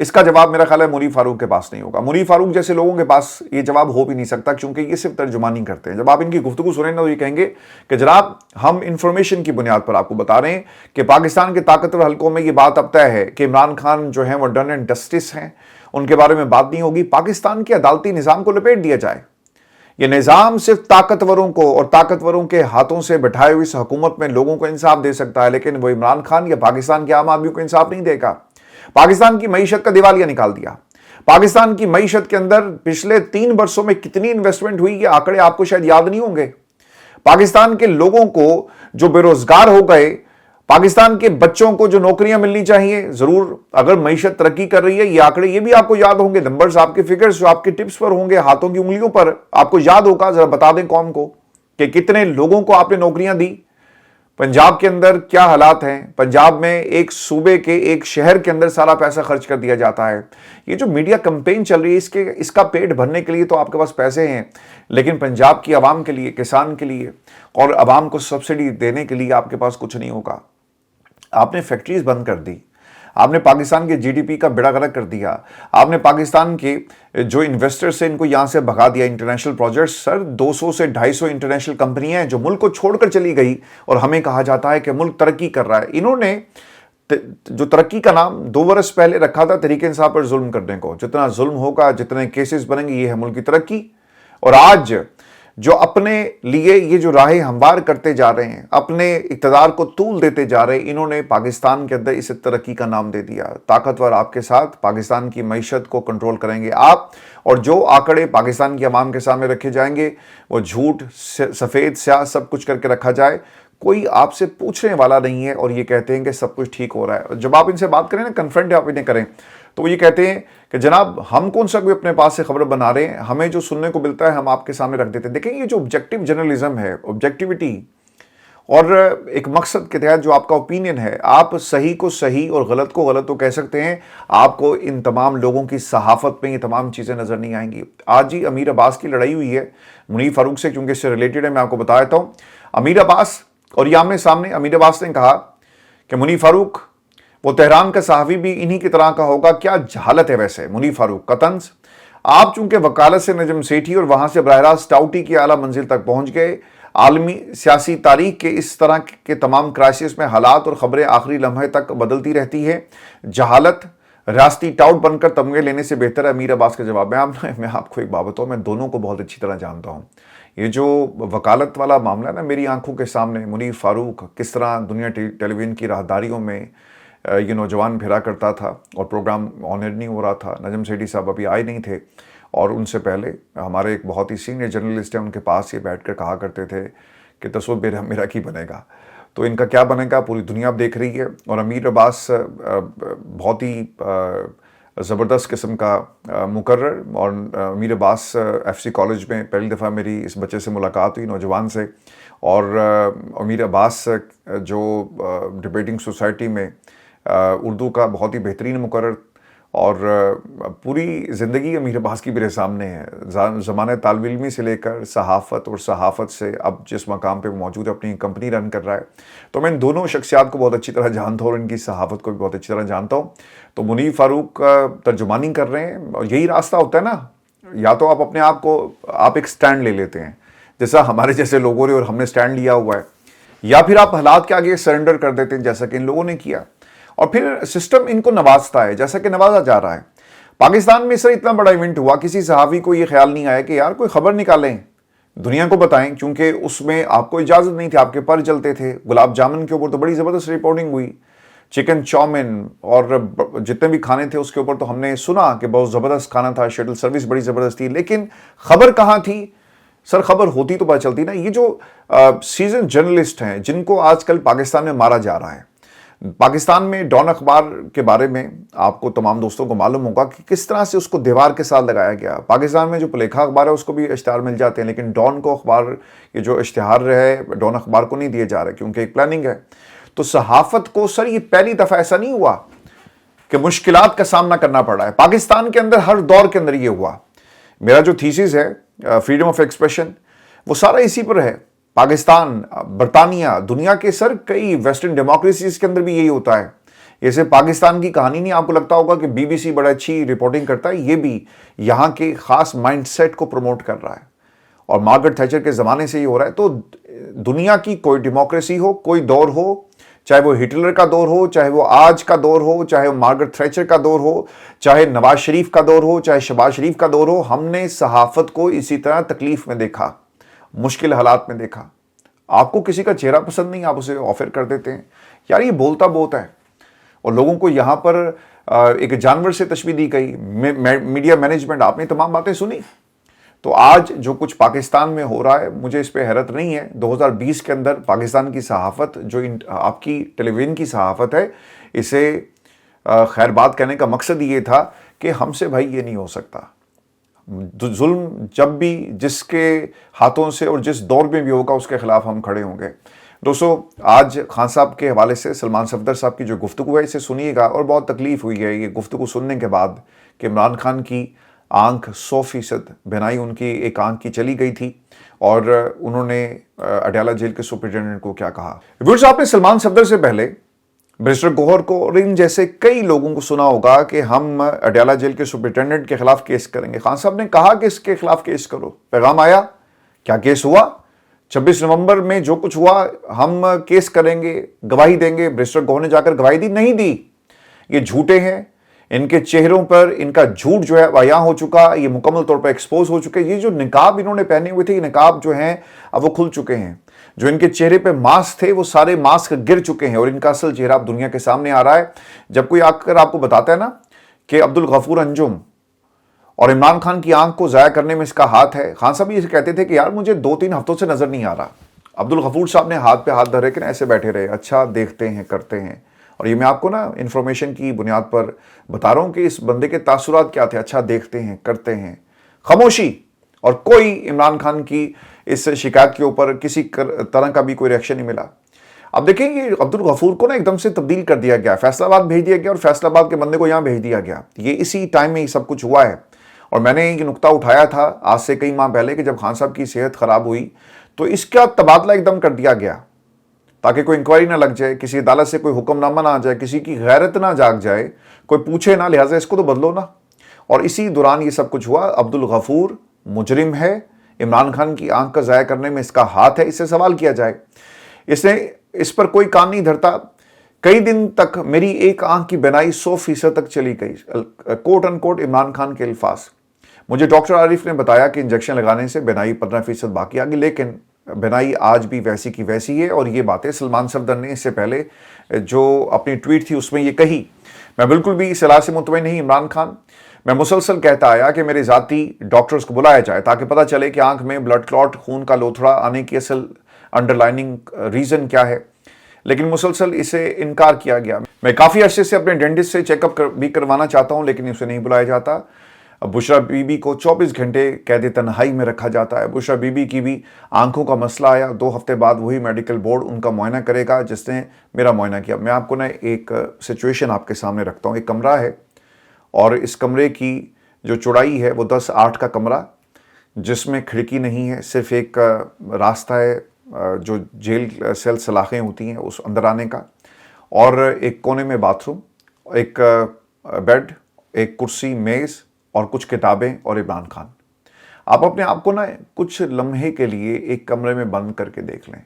اس کا جواب میرا خیال ہے منیر فاروق کے پاس نہیں ہوگا. منیر فاروق جیسے لوگوں کے پاس یہ جواب ہو بھی نہیں سکتا کیونکہ یہ صرف ترجمانی کرتے ہیں. جب آپ ان کی گفتگو سنیں نا تو یہ کہیں گے کہ جناب ہم انفارمیشن کی بنیاد پر آپ کو بتا رہے ہیں کہ پاکستان کے طاقتور حلقوں میں یہ بات اب طے ہے کہ عمران خان جو ہیں وہ ڈن اینڈ ڈسٹس ہیں, ان کے بارے میں بات نہیں ہوگی. پاکستان کے عدالتی نظام کو لپیٹ دیا جائے. یہ نظام صرف طاقتوروں کو اور طاقتوروں کے ہاتھوں سے بٹھائے ہوئی اس حکومت میں لوگوں کو انصاف دے سکتا ہے, لیکن وہ عمران خان یا پاکستان کے عام آدمی کو انصاف نہیں دے گا. پاکستان کی معیشت کا دیوالیہ نکال دیا. پاکستان کی معیشت کے اندر پچھلے 3 برسوں میں کتنی انویسٹمنٹ ہوئی یہ آنکڑے آپ کو شاید یاد نہیں ہوں گے. پاکستان کے لوگوں کو جو بے روزگار ہو گئے, پاکستان کے بچوں کو جو نوکریاں ملنی چاہیے, ضرور اگر معیشت ترقی کر رہی ہے یہ آنکڑے یہ بھی آپ کو یاد ہوں گے, نمبرز آپ کے فگرز جو آپ کے ٹپس پر ہوں گے, ہاتھوں کی انگلیوں پر آپ کو یاد ہوگا. ذرا بتا دیں قوم کو کہ کتنے لوگوں کو آپ نے نوکریاں دی. پنجاب کے اندر کیا حالات ہیں, پنجاب میں ایک صوبے کے ایک شہر کے اندر سارا پیسہ خرچ کر دیا جاتا ہے. یہ جو میڈیا کمپین چل رہی ہے اس کا پیٹ بھرنے کے لیے تو آپ کے پاس پیسے ہیں, لیکن پنجاب کی عوام کے لیے, کسان کے لیے اور عوام کو سبسڈی دینے کے لیے آپ کے پاس کچھ نہیں ہوگا. آپ نے فیکٹریز بند کر دی, آپ نے پاکستان کے جی ڈی پی کا بیڑا غرق کر دیا, آپ نے پاکستان کے جو انویسٹر سے ان کو یہاں سے بھگا دیا. انٹرنیشنل پروجیکٹس سر 200 سے 250 انٹرنیشنل کمپنیاں ہیں جو ملک کو چھوڑ کر چلی گئی اور ہمیں کہا جاتا ہے کہ ملک ترقی کر رہا ہے. انہوں نے جو ترقی کا نام 2 برس پہلے رکھا تھا تحریک انصاف پر ظلم کرنے کو, جتنا ظلم ہوگا جتنے کیسز بنیں گے یہ ہے ملک کی ترقی. اور آج جو اپنے لیے یہ جو راہیں ہموار کرتے جا رہے ہیں, اپنے اقتدار کو طول دیتے جا رہے ہیں, انہوں نے پاکستان کے اندر اسے ترقی کا نام دے دیا. طاقتور آپ کے ساتھ پاکستان کی معیشت کو کنٹرول کریں گے آپ, اور جو آنکڑے پاکستان کی عوام کے سامنے رکھے جائیں گے وہ جھوٹ سفید سیاہ سب کچھ کر کے رکھا جائے. کوئی آپ سے پوچھنے والا نہیں ہے اور یہ کہتے ہیں کہ سب کچھ ٹھیک ہو رہا ہے. جب آپ ان سے بات کریں نا, کنفرنٹ آپ انہیں کریں, تو وہ یہ کہتے ہیں کہ جناب ہم کون سا کوئی اپنے پاس سے خبر بنا رہے ہیں, ہمیں جو سننے کو ملتا ہے ہم آپ کے سامنے رکھ دیتے ہیں. دیکھیں یہ جو آبجیکٹیو جرنلزم ہے, آبجیکٹیوٹی اور ایک مقصد کے تحت جو آپ کا اوپینین ہے, آپ صحیح کو صحیح اور غلط کو غلط تو کہہ سکتے ہیں, آپ کو ان تمام لوگوں کی صحافت میں یہ تمام چیزیں نظر نہیں آئیں گی. آج ہی امیر عباس کی لڑائی ہوئی ہے منیر فاروق سے, کیونکہ اس سے ریلیٹڈ ہے, میں آپ کو بتا دیتا ہوں. امیر عباس اور یہ آمنے سامنے. امیر عباس نے کہا کہ منیر فاروق وہ تہران کا صحافی بھی انہی کی طرح کا ہوگا. کیا جہالت ہے ویسے منیر فاروق کا طنز. آپ چونکہ وکالت سے نجم سیٹھی اور وہاں سے براہ راست ٹاؤٹی کی اعلیٰ منزل تک پہنچ گئے, عالمی سیاسی تاریخ کے اس طرح کے تمام کرائسس میں حالات اور خبریں آخری لمحے تک بدلتی رہتی ہے. جہالت ریاستی ٹاؤٹ بن کر تمغے لینے سے بہتر ہے. امیر عباس کے جواب میں آپ کو ایک بات بتاؤں, میں دونوں کو بہت اچھی طرح جانتا ہوں. یہ جو وکالت والا معاملہ ہے نا, میری آنکھوں کے سامنے منیر فاروق کس طرح دنیا ٹیلی ویژن کی راہداریوں میں یہ نوجوان پھرا کرتا تھا اور پروگرام آنر نہیں ہو رہا تھا. نجم سیٹھی صاحب ابھی آئے نہیں تھے, اور ان سے پہلے ہمارے ایک بہت ہی سینئر جرنلسٹ ہیں, ان کے پاس یہ بیٹھ کر کہا کرتے تھے کہ تصور میرا کی بنے گا, تو ان کا کیا بنے گا پوری دنیا اب دیکھ رہی ہے. اور امیر عباس بہت ہی زبردست قسم کا مقرر, اور امیر عباس ایف سی کالج میں پہلی دفعہ میری اس بچے سے ملاقات ہوئی, نوجوان سے. اور امیر عباس جو ڈبیٹنگ سوسائٹی میں اردو کا بہت ہی بہترین مقرر, اور پوری زندگی امیر عباس کی میرے سامنے ہے, زمانہ طالب علمی سے لے کر صحافت, اور صحافت سے اب جس مقام پہ موجود ہے اپنی کمپنی رن کر رہا ہے. تو میں ان دونوں شخصیات کو بہت اچھی طرح جانتا ہوں اور ان کی صحافت کو بھی بہت اچھی طرح جانتا ہوں. تو منیر فاروق ترجمانی کر رہے ہیں, اور یہی راستہ ہوتا ہے نا, یا تو آپ اپنے آپ کو آپ ایک سٹینڈ لے لیتے ہیں جیسا ہمارے جیسے لوگوں نے اور ہم نے سٹینڈ لیا ہوا ہے, یا پھر آپ حالات کے آگے سرنڈر کر دیتے ہیں جیسا کہ ان لوگوں نے کیا, اور پھر سسٹم ان کو نوازتا ہے جیسا کہ نوازا جا رہا ہے. پاکستان میں سر اتنا بڑا ایونٹ ہوا, کسی صحافی کو یہ خیال نہیں آیا کہ یار کوئی خبر نکالیں, دنیا کو بتائیں, کیونکہ اس میں آپ کو اجازت نہیں تھی, آپ کے پر چلتے تھے. گلاب جامن کے اوپر تو بڑی زبردست رپورٹنگ ہوئی, چکن چاؤمن اور جتنے بھی کھانے تھے اس کے اوپر تو ہم نے سنا کہ بہت زبردست کھانا تھا, شٹل سروس بڑی زبردست تھی, لیکن خبر کہاں تھی سر؟ خبر ہوتی تو پتہ چلتی نا. یہ جو سیزن جرنلسٹ ہیں جن کو آج کل پاکستان میں مارا جا رہا ہے, پاکستان میں ڈان اخبار کے بارے میں آپ کو تمام دوستوں کو معلوم ہوگا کہ کس طرح سے اس کو دیوار کے ساتھ لگایا گیا. پاکستان میں جو پلیکھا اخبار ہے اس کو بھی اشتہار مل جاتے ہیں, لیکن ڈان کو اخبار یہ جو اشتہار رہے ڈان اخبار کو نہیں دیے جا رہے کیونکہ ایک پلاننگ ہے. تو صحافت کو سر یہ پہلی دفعہ ایسا نہیں ہوا کہ مشکلات کا سامنا کرنا پڑا ہے. پاکستان کے اندر ہر دور کے اندر یہ ہوا. میرا جو تھیسس ہے فریڈم آف ایکسپریشن وہ سارا اسی پر ہے. پاکستان, برطانیہ, دنیا کے سر کئی ویسٹرن ڈیموکریسیز کے اندر بھی یہی ہوتا ہے یہ صرف پاکستان کی کہانی نہیں. آپ کو لگتا ہوگا کہ BBC بڑا اچھی رپورٹنگ کرتا ہے, یہ بھی یہاں کے خاص مائنڈ سیٹ کو پروموٹ کر رہا ہے, اور مارگریٹ تھیچر کے زمانے سے یہ ہو رہا ہے. تو دنیا کی کوئی ڈیموکریسی ہو, کوئی دور ہو, چاہے وہ ہٹلر کا دور ہو, چاہے وہ آج کا دور ہو, چاہے وہ مارگریٹ تھیچر کا دور ہو, چاہے نواز شریف کا دور ہو, چاہے شہباز شریف کا دور ہو, ہم نے صحافت کو اسی طرح تکلیف میں دیکھا, مشکل حالات میں دیکھا. آپ کو کسی کا چہرہ پسند نہیں, آپ اسے آفر کر دیتے ہیں. یار یہ بولتا بہت ہے, اور لوگوں کو یہاں پر ایک جانور سے تشبیہ دی گئی. میڈیا مینجمنٹ, آپ نے تمام باتیں سنی. تو آج جو کچھ پاکستان میں ہو رہا ہے, مجھے اس پہ حیرت نہیں ہے. 2020 کے اندر پاکستان کی صحافت, جو آپ کی ٹیلی ویژن کی صحافت ہے, اسے خیر بات کہنے کا مقصد یہ تھا کہ ہم سے بھائی یہ نہیں ہو سکتا. ظلم جب بھی جس کے ہاتھوں سے اور جس دور میں بھی ہوگا, اس کے خلاف ہم کھڑے ہوں گے. دوستو, آج خان صاحب کے حوالے سے سلمان صفدر صاحب کی جو گفتگو ہے, اسے سنیے گا. اور بہت تکلیف ہوئی ہے یہ گفتگو سننے کے بعد کہ عمران خان کی آنکھ 100% بینائی ان کی ایک آنکھ کی چلی گئی تھی, اور انہوں نے اڈیالہ جیل کے سپرنٹینڈنٹ کو کیا کہا. ویورز, آپ نے سلمان صفدر سے پہلے بیرسٹر گوہر کو اور ان جیسے کئی لوگوں کو سنا ہوگا کہ ہم اڈیالہ جیل کے سپرنٹینڈنٹ کے خلاف کیس کریں گے. خان صاحب نے کہا کہ اس کے خلاف کیس کرو. پیغام آیا, کیا کیس ہوا؟ 26 نومبر میں جو کچھ ہوا, ہم کیس کریں گے, گواہی دیں گے. بیرسٹر گوہر نے جا کر گواہی دی؟ نہیں دی. یہ جھوٹے ہیں, ان کے چہروں پر ان کا جھوٹ جو ہے عیاں ہو چکا, یہ مکمل طور پر ایکسپوز ہو چکے. یہ جو نقاب انہوں نے پہنے ہوئے تھے, یہ نقاب جو ہیں اب وہ کھل چکے ہیں. جو ان کے چہرے پہ ماسک تھے, وہ سارے ماسک گر چکے ہیں, اور ان کا اصل چہرہ اب دنیا کے سامنے آ رہا ہے. جب کوئی آ کر آپ کو بتاتا ہے نا کہ عبدالغفور انجم اور عمران خان کی آنکھ کو ضائع کرنے میں اس کا ہاتھ ہے. خان صاحب یہ کہتے تھے کہ یار مجھے 2-3 ہفتوں سے نظر نہیں آ رہا. عبدالغفور صاحب نے ہاتھ پہ ہاتھ دھرے کہ ایسے بیٹھے رہے, اچھا دیکھتے ہیں, کرتے ہیں. اور یہ میں آپ کو نا انفارمیشن کی بنیاد پر بتا رہا ہوں کہ اس بندے کے تاثرات کیا تھے. اچھا دیکھتے ہیں, کرتے ہیں, خاموشی, اور کوئی عمران خان کی اس شکایت کے اوپر کسی طرح کا بھی کوئی ریئیکشن نہیں ملا. اب دیکھیں یہ عبدالغفور کو نا ایک دم سے تبدیل کر دیا گیا, فیصل آباد بھیج دیا گیا, اور فیصل آباد کے بندے کو یہاں بھیج دیا گیا. یہ اسی ٹائم میں یہ سب کچھ ہوا ہے. اور میں نے یہ نقطہ اٹھایا تھا آج سے کئی ماہ پہلے کہ جب خان صاحب کی صحت خراب ہوئی تو اس کا تبادلہ ایک دم کر دیا گیا تاکہ کوئی انکوائری نہ لگ جائے, کسی عدالت سے کوئی حکم نامہ نہ آ جائے, کسی کی غیرت نہ جاگ جائے, کوئی پوچھے نہ, لہٰذا اس کو تو بدلو نا. اور اسی دوران یہ سب کچھ ہوا. عبدالغفور مجرم ہے, عمران خان کی آنکھ کا ضائع کرنے میں اس کا ہاتھ ہے, اس سے سوال کیا جائے. اس نے اس پر کوئی کان نہیں دھرتا. کئی دن تک میری ایک آنکھ کی بینائی 100% تک چلی گئی, کوٹ ان کوٹ عمران خان کے الفاظ. مجھے ڈاکٹر عارف نے بتایا کہ انجیکشن لگانے سے بینائی 15% باقی آ گئی, لیکن بینائی آج بھی ویسی کی ویسی ہے. اور یہ باتیں سلمان صفدر نے اس سے پہلے جو اپنی ٹویٹ تھی اس میں یہ کہی. میں بالکل بھی اس علاج سے مطمئن نہیں عمران خان. میں مسلسل کہتا آیا کہ میرے ذاتی ڈاکٹرز کو بلایا جائے تاکہ پتہ چلے کہ آنکھ میں بلڈ کلوٹ, خون کا لوتھڑا آنے کی اصل انڈر لائننگ ریزن کیا ہے, لیکن مسلسل اسے انکار کیا گیا. میں کافی عرصے سے اپنے ڈینٹسٹ سے چیک اپ بھی کروانا چاہتا ہوں, لیکن اسے نہیں بلایا جاتا. بشرا بی بی کو 24 گھنٹے قید تنہائی میں رکھا جاتا ہے. بشرا بی بی کی بھی آنکھوں کا مسئلہ آیا. 2 ہفتے بعد وہی میڈیکل بورڈ ان کا معائنہ کرے گا جس نے میرا معائنہ کیا. میں آپ کو نا ایک سچویشن آپ کے سامنے رکھتا ہوں. ایک کمرہ ہے, اور اس کمرے کی جو چوڑائی ہے وہ 10-8 کا کمرہ, جس میں کھڑکی نہیں ہے, صرف ایک راستہ ہے جو جیل سیل سلاخیں ہوتی ہیں اس اندر آنے کا, اور ایک کونے میں باتھ روم, ایک بیڈ, ایک کرسی, میز, اور کچھ کتابیں, اور عمران خان. آپ اپنے آپ کو نا کچھ لمحے کے لیے ایک کمرے میں بند کر کے دیکھ لیں.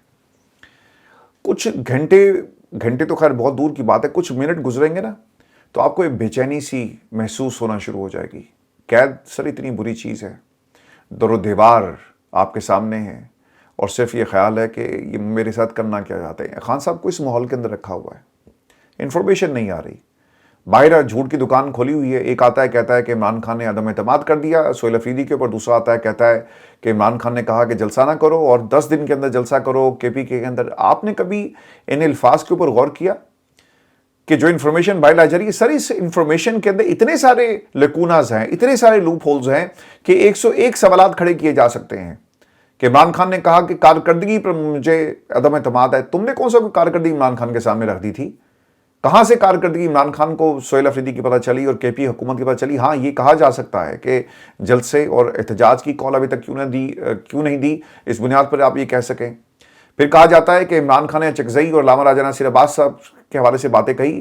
کچھ گھنٹے تو خیر بہت دور کی بات ہے, کچھ منٹ گزریں گے نا تو آپ کو ایک بے چینی سی محسوس ہونا شروع ہو جائے گی. قید سر اتنی بری چیز ہے, در و دیوار آپ کے سامنے ہے, اور صرف یہ خیال ہے کہ یہ میرے ساتھ کرنا کیا چاہتے ہیں. خان صاحب کو اس ماحول کے اندر رکھا ہوا ہے, انفارمیشن نہیں آ رہی. باہر جھوٹ کی دکان کھولی ہوئی ہے. ایک آتا ہے کہتا ہے کہ عمران خان نے عدم اعتماد کر دیا سہیل افریدی کے اوپر, دوسرا آتا ہے کہتا ہے کہ عمران خان نے کہا کہ جلسہ نہ کرو اور 10 دن کے اندر جلسہ کرو KPK کے اندر. آپ نے کبھی ان الفاظ کے اوپر غور کیا کہ جو انفارمیشن باہر لا جا رہی ہے, سر اس انفارمیشن کے اندر اتنے سارے لیکوناز ہیں, اتنے سارے لوپ ہولز ہیں کہ 101 سوالات کھڑے کیے جا سکتے ہیں. کہ عمران خان نے کہا کہ کارکردگی پر مجھے عدم اعتماد ہے. تم نے کون سا کارکردگی عمران خان کے سامنے رکھ دی تھی؟ کہاں سے کارکردگی عمران خان کو سہیل افریدی کی پتہ چلی اور KP حکومت کی پتہ چلی؟ ہاں یہ کہا جا سکتا ہے کہ جلسے اور احتجاج کی کال ابھی تک کیوں نہیں دی, اس بنیاد پر آپ یہ کہہ سکیں. پھر کہا جاتا ہے کہ عمران خان نے چکزئی اور علامہ راجہ ناصر عباس صاحب کے حوالے سے باتیں کہی.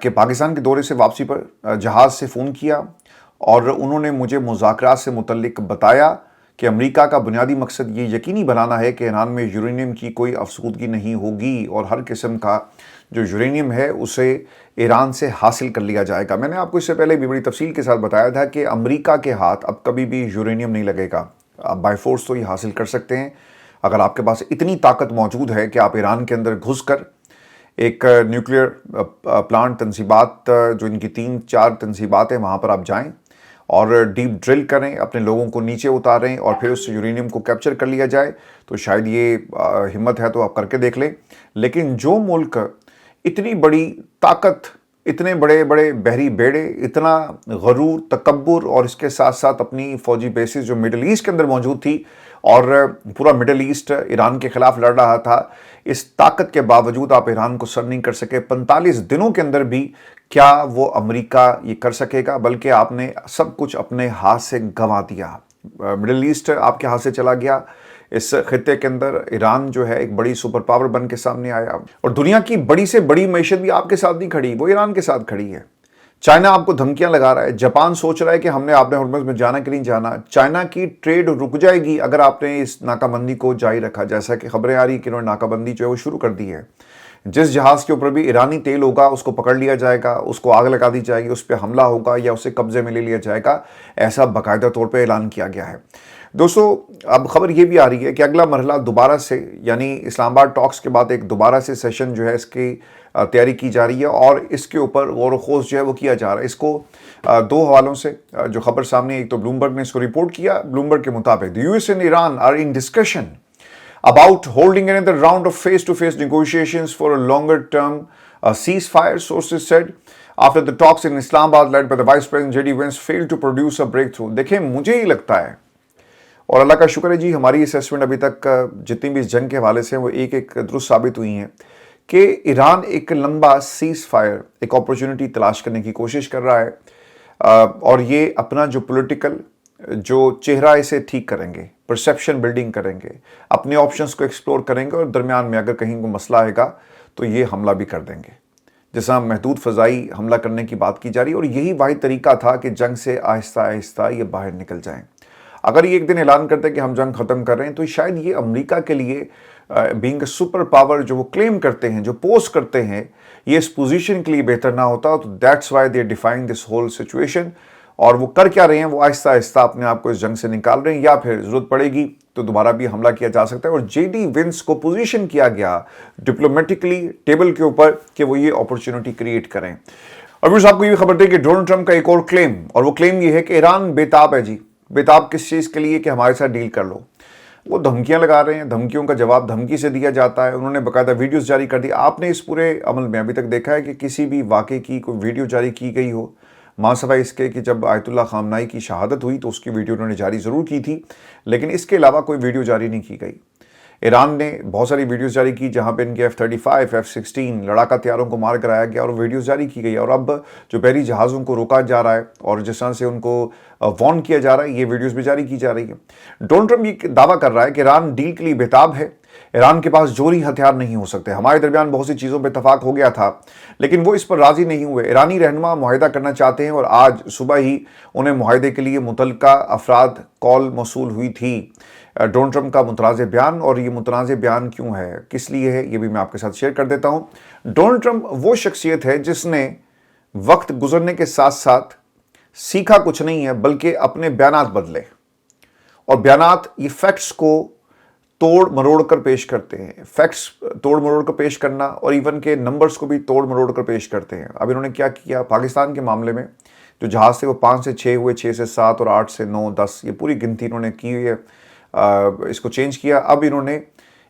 کہ پاکستان کے دورے سے واپسی پر جہاز سے فون کیا اور انہوں نے مجھے مذاکرات سے متعلق بتایا کہ امریکہ کا بنیادی مقصد یہ یقینی بنانا ہے کہ ایران میں یورینیم کی کوئی افزودگی نہیں ہوگی اور ہر قسم کا جو یورینیم ہے اسے ایران سے حاصل کر لیا جائے گا۔ میں نے آپ کو اس سے پہلے بھی بڑی تفصیل کے ساتھ بتایا تھا کہ امریکہ کے ہاتھ اب کبھی بھی یورینیم نہیں لگے گا۔ آپ بائی فورس تو یہ حاصل کر سکتے ہیں اگر آپ کے پاس اتنی طاقت موجود ہے کہ آپ ایران کے اندر گھس کر ایک نیوکلیئر پلانٹ تنصیبات جو ان کی 3-4 تنصیبات ہیں وہاں پر آپ جائیں اور ڈیپ ڈرل کریں، اپنے لوگوں کو نیچے اتاریں اور پھر اس یورینیم کو کیپچر کر لیا جائے، تو شاید یہ ہمت ہے تو آپ کر کے دیکھ لیں۔ لیکن جو ملک اتنی بڑی طاقت، اتنے بڑے بڑے بحری بیڑے، اتنا غرور، تکبر اور اس کے ساتھ ساتھ اپنی فوجی بیسز جو مڈل ایسٹ کے اندر موجود تھی اور پورا مڈل ایسٹ ایران کے خلاف لڑ رہا تھا، اس طاقت کے باوجود آپ ایران کو سر نہیں کر سکے۔ 45 دنوں کے اندر بھی کیا وہ امریکہ یہ کر سکے گا؟ بلکہ آپ نے سب کچھ اپنے ہاتھ سے گنوا دیا۔ مڈل ایسٹ آپ کے ہاتھ سے چلا گیا۔ اس خطے کے اندر ایران جو ہے ایک بڑی سپر پاور بن کے سامنے آیا اور دنیا کی بڑی سے بڑی معیشت بھی آپ کے ساتھ نہیں کھڑی، وہ ایران کے ساتھ کھڑی ہے۔ چائنا آپ کو دھمکیاں لگا رہا ہے، جاپان سوچ رہا ہے کہ ہم نے آپ نے ہرمز میں جانا کہ نہیں جانا۔ چائنا کی ٹریڈ رک جائے گی اگر آپ نے اس ناکہ بندی کو جاری رکھا، جیسا کہ خبریں آ رہی کہ انہوں نے ناکہ بندی جو ہے وہ شروع کر دی ہے۔ جس جہاز کے اوپر بھی ایرانی تیل ہوگا اس کو پکڑ لیا جائے گا، اس کو آگ لگا دی جائے گی، اس پہ حملہ ہوگا یا اسے قبضے میں لے لیا جائے گا، ایسا باقاعدہ طور پہ اعلان کیا گیا ہے۔ دوستو اب خبر یہ بھی آ رہی ہے کہ اگلا مرحلہ دوبارہ سے، یعنی اسلام آباد ٹاکس کے بعد ایک دوبارہ سے سیشن جو ہے اس کی تیاری کی جا رہی ہے اور اس کے اوپر غور و خوض جو ہے وہ کیا جا رہا ہے۔ اس کو دو حوالوں سے جو خبر سامنے، ایک تو بلومبرگ نے اس کو رپورٹ کیا۔ بلومبرگ کے مطابق the US and Iran are in discussion about holding another round of face-to-face negotiations for a longer-term ceasefire, sources said, after the talks in Islamabad led by the Vice President J.D. Vance failed to produce a breakthrough۔ دیکھیں مجھے ہی لگتا ہے اور اللہ کا شکر ہے جی ہماری assessment ابھی تک جتنی بھی اس جنگ کے حوالے سے وہ ایک ایک درست ثابت ہوئی ہیں کہ ایران ایک لمبا سیز فائر، ایک اپورچونٹی تلاش کرنے کی کوشش کر رہا ہے اور یہ اپنا جو پولیٹیکل جو چہرہ اسے ٹھیک کریں گے، پرسیپشن بلڈنگ کریں گے، اپنے آپشنز کو ایکسپلور کریں گے اور درمیان میں اگر کہیں کوئی مسئلہ آئے گا تو یہ حملہ بھی کر دیں گے، جیسا محدود فضائی حملہ کرنے کی بات کی جا رہی ہے۔ اور یہی واحد طریقہ تھا کہ جنگ سے آہستہ آہستہ یہ باہر نکل جائیں۔ اگر یہ ایک دن اعلان کرتے کہ ہم جنگ ختم کر رہے ہیں تو شاید یہ امریکہ کے لیے بینگ اے سپر پاور جو وہ کلیم کرتے ہیں، جو پوسٹ کرتے ہیں، یہ اس پوزیشن کے لیے بہتر نہ ہوتا۔ تو that's why they define this whole situation, اور وہ کر کیا رہے ہیں، وہ آہستہ آہستہ اپنے آپ کو اس جنگ سے نکال رہے ہیں، یا پھر ضرورت پڑے گی تو دوبارہ بھی حملہ کیا جا سکتا ہے۔ اور جے ڈی وینس کو پوزیشن کیا گیا ڈپلومیٹکلی ٹیبل کے اوپر کہ وہ یہ اپورچونٹی کریٹ کریں۔ اور پھر آپ کو یہ خبر دے کہ ڈونلڈ ٹرمپ کا ایک اور کلیم، اور وہ کلیم یہ ہے کہ ایران بےتاب ہے جی، بےتاب کس چیز کے لیے کہ ہمارے ساتھ ڈیل کر لو۔ وہ دھمکیاں لگا رہے ہیں، دھمکیوں کا جواب دھمکی سے دیا جاتا ہے۔ انہوں نے باقاعدہ ویڈیوز جاری کر دی۔ آپ نے اس پورے عمل میں ابھی تک دیکھا ہے کہ کسی بھی واقعے کی کوئی ویڈیو جاری کی گئی ہو؟ ماں سوائے اس کے کہ جب آیت اللہ خامنائی کی شہادت ہوئی تو اس کی ویڈیو انہوں نے جاری ضرور کی تھی، لیکن اس کے علاوہ کوئی ویڈیو جاری نہیں کی گئی۔ ایران نے بہت ساری ویڈیوز جاری کی جہاں پہ ان کے F-35 F-16 لڑاکا طیاروں کو مار کرایا گیا اور ویڈیوز جاری کی گئی، اور اب جو بحری جہازوں کو روکا جا رہا ہے اور جس طرح سے ان کو وارن کیا جا رہا ہے، یہ ویڈیوز بھی جاری کی جا رہی ہے۔ ڈونلڈ ٹرمپ یہ دعویٰ کر رہا ہے کہ ایران ڈیل کے لیے بےتاب ہے، ایران کے پاس جوہری ہتھیار نہیں ہو سکتے، ہمارے درمیان بہت سی چیزوں پہ اتفاق ہو گیا تھا لیکن وہ اس پر راضی نہیں ہوئے۔ ایرانی رہنما معاہدہ کرنا چاہتے ہیں اور آج صبح ہی انہیں معاہدے کے لیے متعلقہ افراد کال موصول ہوئی تھی۔ ڈونلڈ ٹرمپ کا متنازع بیان، اور یہ متنازع بیان کیوں ہے، کس لیے ہے، یہ بھی میں آپ کے ساتھ شیئر کر دیتا ہوں۔ ڈونلڈ ٹرمپ وہ شخصیت ہے جس نے وقت گزرنے کے ساتھ ساتھ سیکھا کچھ نہیں ہے بلکہ اپنے بیانات بدلے، اور بیانات یہ فیکٹس کو توڑ مروڑ کر پیش کرتے ہیں، فیکٹس توڑ مروڑ کر پیش کرنا، اور ایون کہ نمبرز کو بھی توڑ مروڑ کر پیش کرتے ہیں۔ اب انہوں نے کیا کیا پاکستان کے معاملے میں، جو جہاز تھے وہ 5 سے 6 ہوئے، 6 سے 7 اور 8 سے 9 10، یہ پوری گنتی انہوں نے کی ہوئی ہے، اس کو چینج کیا۔ اب انہوں نے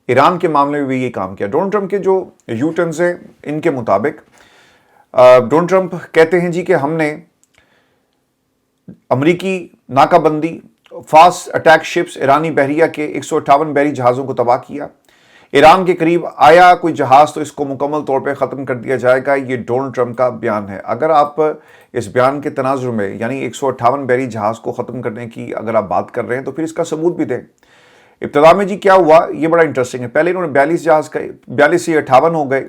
ایران کے معاملے میں بھی یہ کام کیا۔ ڈونلڈ ٹرمپ کے جو یو ٹرنز ہیں ان کے مطابق ڈونلڈ ٹرمپ کہتے ہیں جی کہ ہم نے امریکی ناکہ بندی فاسٹ اٹیک شپس ایرانی بحریہ کے 158 بحری جہازوں کو تباہ کیا، ایران کے قریب آیا کوئی جہاز تو اس کو مکمل طور پہ ختم کر دیا جائے گا، یہ ڈونلڈ ٹرمپ کا بیان ہے۔ اگر آپ اس بیان کے تناظر میں یعنی 158 بحری جہاز کو ختم کرنے کی اگر آپ بات کر رہے ہیں تو پھر اس کا ثبوت بھی دیں۔ ابتدا میں جی کیا ہوا، یہ بڑا انٹرسٹنگ ہے۔ پہلے انہوں نے 42 جہاز کا 42 سے 58 ہو گئے،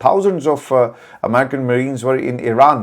thousands of American Marines were in Iran,